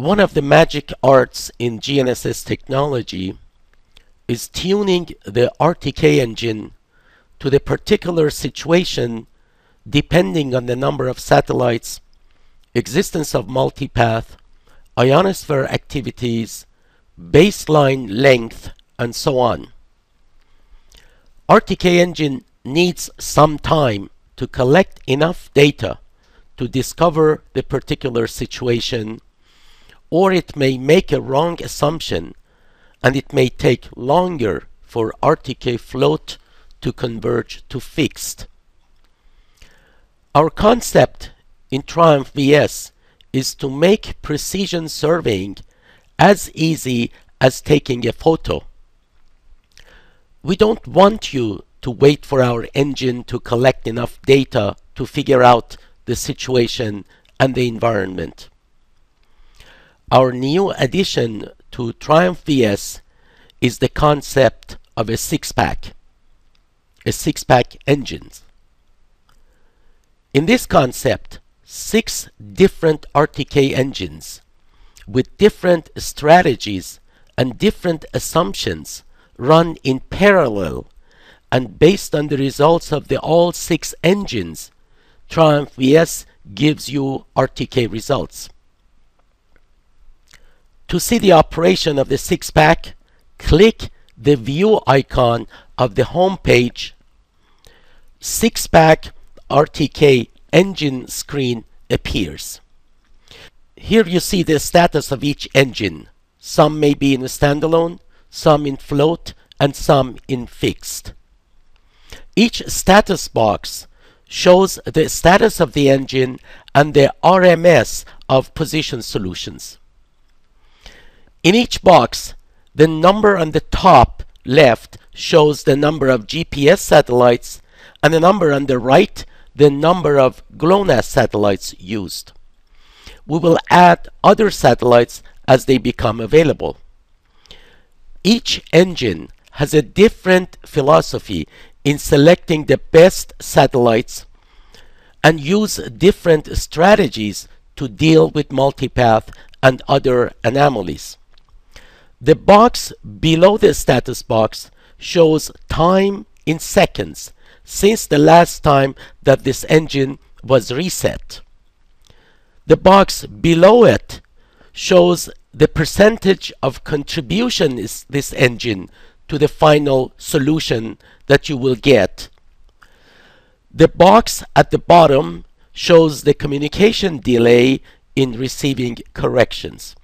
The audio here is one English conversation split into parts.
One of the magic arts in GNSS technology is tuning the RTK engine to the particular situation depending on the number of satellites, existence of multipath, ionosphere activities, baseline length, and so on. RTK engine needs some time to collect enough data to discover the particular situation, or it may make a wrong assumption and it may take longer for RTK float to converge to fixed. Our concept in Triumph VS is to make precision surveying as easy as taking a photo. We don't want you to wait for our engine to collect enough data to figure out the situation and the environment. Our new addition to Triumph VS is the concept of a six-pack engines. In this concept, 6 different RTK engines with different strategies and different assumptions run in parallel, and based on the results of the all 6 engines, Triumph VS gives you RTK results. To see the operation of the six-pack, click the view icon of the home page. Six-pack RTK engine screen appears. Here you see the status of each engine. Some may be in a standalone, some in float, and some in fixed. Each status box shows the status of the engine and the RMS of position solutions. In each box, the number on the top left shows the number of GPS satellites, and the number on the right, the number of GLONASS satellites used. We will add other satellites as they become available. Each engine has a different philosophy in selecting the best satellites and use different strategies to deal with multipath and other anomalies. The box below the status box shows time in seconds since the last time that this engine was reset. The box below it shows the percentage of contribution is this engine to the final solution that you will get. The box at the bottom shows the communication delay in receiving corrections.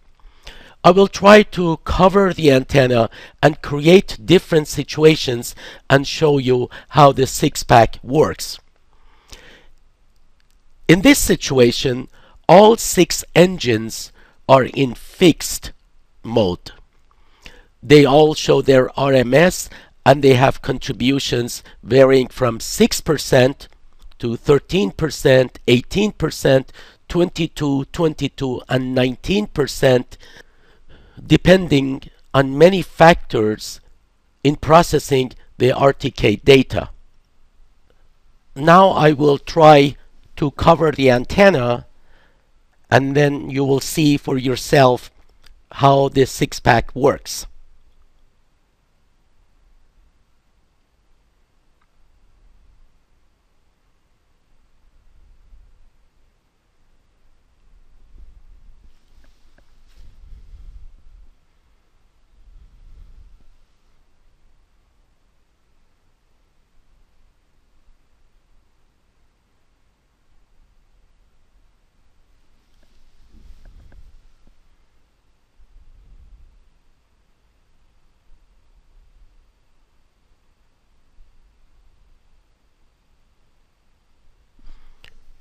I will try to cover the antenna and create different situations and show you how the six-pack works. In this situation, all 6 engines are in fixed mode. They all show their RMS and they have contributions varying from 6% to 13%, 18%, 22%, 22%, and 19%, depending on many factors in processing the RTK data. Now I will try to cover the antenna, and then you will see for yourself how this six-pack works.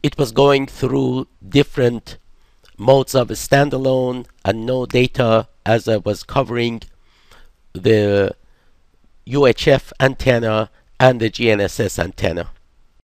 It was going through different modes of a standalone and no data as I was covering the UHF antenna and the GNSS antenna.